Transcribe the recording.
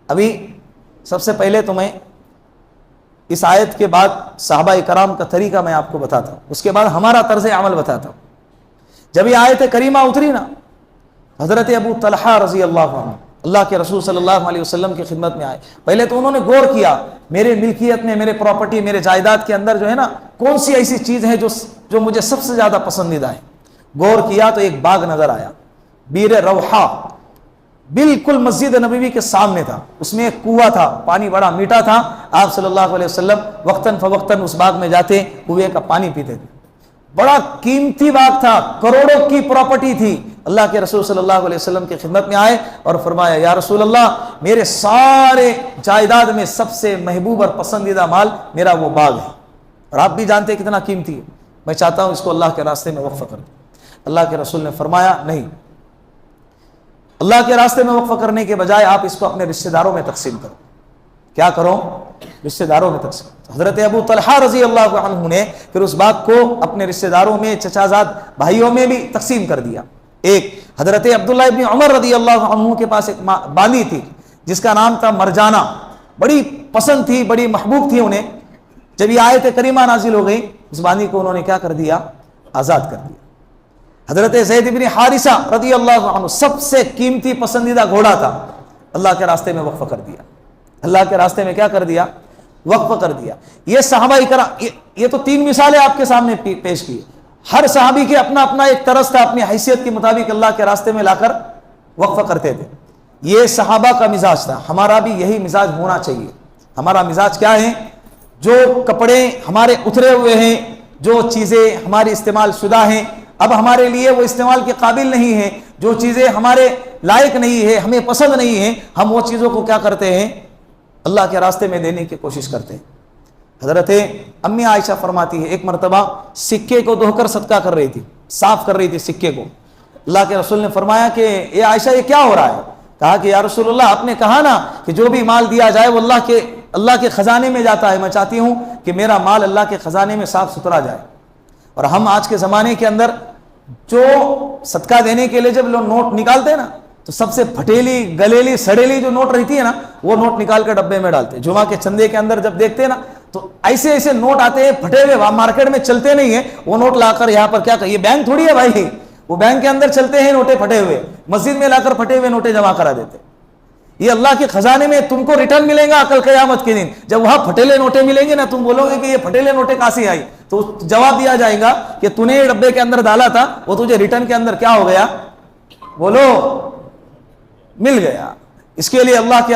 ابھی سب سے پہلے تو میں اس آیت کے بعد صحابہ کرام کا طریقہ میں آپ کو بتاتا ہوں، اس کے بعد ہمارا طرز عمل بتاتا ہوں۔ جب یہ آیت کریمہ اتری نا، حضرت ابو طلحہ رضی اللہ عنہ اللہ کے رسول صلی اللہ علیہ وسلم کی خدمت میں آئے۔ پہلے تو انہوں نے غور کیا میرے ملکیت میں، میرے پراپرٹی، میرے جائیداد کے اندر جو ہے نا کون سی ایسی چیز ہے جو مجھے سب سے زیادہ پسندیدہ ہے۔ غور کیا تو ایک باغ نظر آیا، بیر روحا، بالکل مسجد نبوی کے سامنے تھا، اس میں ایک کنواں تھا، پانی بڑا میٹھا تھا۔ آپ صلی اللہ علیہ وسلم وقتاً فوقتاً اس باغ میں جاتے، کنویں کا پانی پیتے تھے۔ بڑا قیمتی باغ تھا، کروڑوں کی پراپرٹی تھی۔ اللہ کے رسول صلی اللہ علیہ وسلم کی خدمت میں آئے اور فرمایا یا رسول اللہ، میرے سارے جائیداد میں سب سے محبوب اور پسندیدہ مال میرا وہ باغ ہے، اور آپ بھی جانتے ہیں کتنا قیمتی ہے، میں چاہتا ہوں اس کو اللہ کے راستے میں وقف کر دوں۔ اللہ کے رسول نے فرمایا نہیں، اللہ کے راستے میں وقف کرنے کے بجائے آپ اس کو اپنے رشتہ داروں میں تقسیم کرو۔ کیا کرو؟ رشتہ داروں میں تقسیم۔ حضرت ابو طلحہ رضی اللہ عنہ نے پھر اس باغ کو اپنے رشتہ داروں میں، چچا زاد بھائیوں میں بھی تقسیم کر دیا۔ ایک حضرت عبداللہ ابن عمر رضی اللہ عنہ کے پاس ایک باندی تھی جس کا نام تھا مرجانہ، بڑی پسند تھی، بڑی محبوب تھی انہیں۔ جب یہ آیت کریمہ نازل ہو گئی، اس باندی کو انہوں نے کیا کر دیا؟ آزاد کر دیا۔ حضرت زید بن حارثہ رضی اللہ عنہ سب سے قیمتی پسندیدہ گھوڑا تھا، اللہ کے راستے میں وقف کر دیا۔ اللہ کے راستے میں کیا کر دیا؟ وقف کر دیا۔ یہ صحابہ کرام، یہ تو تین مثالیں آپ کے سامنے پیش کی۔ ہر صحابی کے اپنا اپنا ایک طرز تھا، اپنی حیثیت کے مطابق اللہ کے راستے میں لا کر وقف کرتے تھے۔ یہ صحابہ کا مزاج تھا، ہمارا بھی یہی مزاج ہونا چاہیے۔ ہمارا مزاج کیا ہے؟ جو کپڑے ہمارے اترے ہوئے ہیں، جو چیزیں ہماری استعمال شدہ ہیں، اب ہمارے لیے وہ استعمال کے قابل نہیں ہیں، جو چیزیں ہمارے لائق نہیں ہے، ہمیں پسند نہیں ہیں، ہم وہ چیزوں کو کیا کرتے ہیں؟ اللہ کے راستے میں دینے کی کوشش کرتے ہیں۔ حضرت امی عائشہ فرماتی ہے ایک مرتبہ سکے کو دھو کر صدقہ کر رہی تھی، صاف کر رہی تھی سکے کو۔ اللہ کے رسول نے فرمایا کہ اے عائشہ یہ کیا ہو رہا ہے؟ کہا کہ یا رسول اللہ آپ نے کہا نا کہ جو بھی مال دیا جائے وہ اللہ کے خزانے میں جاتا ہے، میں چاہتی ہوں کہ میرا مال اللہ کے خزانے میں صاف ستھرا جائے۔ اور ہم آج کے زمانے کے اندر جو صدقہ دینے کے لیے جب لوگ نوٹ نکالتے ہیں نا تو سب سے پھٹیلی گلیلی سڑیلی جو نوٹ رہتی ہے نا وہ نوٹ نکال کر ڈبے میں ڈالتے ہیں۔ جمعہ کے چندے کے اندر جب دیکھتے ہیں نا تو ایسے ایسے نوٹ آتے ہیں پھٹے ہوئے، مارکیٹ میں چلتے نہیں ہیں، وہ نوٹ لا کر یہاں پر کیا کہ یہ بینک تھوڑی ہے بھائی، وہ بینک کے اندر چلتے ہیں نوٹیں پھٹے ہوئے، مسجد میں لا کر پھٹے ہوئے نوٹیں جمع کرا دیتے۔ یہ اللہ کے خزانے میں تم کو ریٹرن ملے گا کل قیامت کے دن، جب وہاں پھٹیلے نوٹیں ملیں گے نا تم بولو گے کہ یہ پھٹیلے نوٹیں کہاں سے آئی، تو جواب دیا جائے گا کہ تو نے ڈبے کے اندر ڈالا تھا، وہ تجھے ریٹرن کے اندر کیا ہو گیا؟ بولو، مل گیا۔ اس کے لیے اللہ کے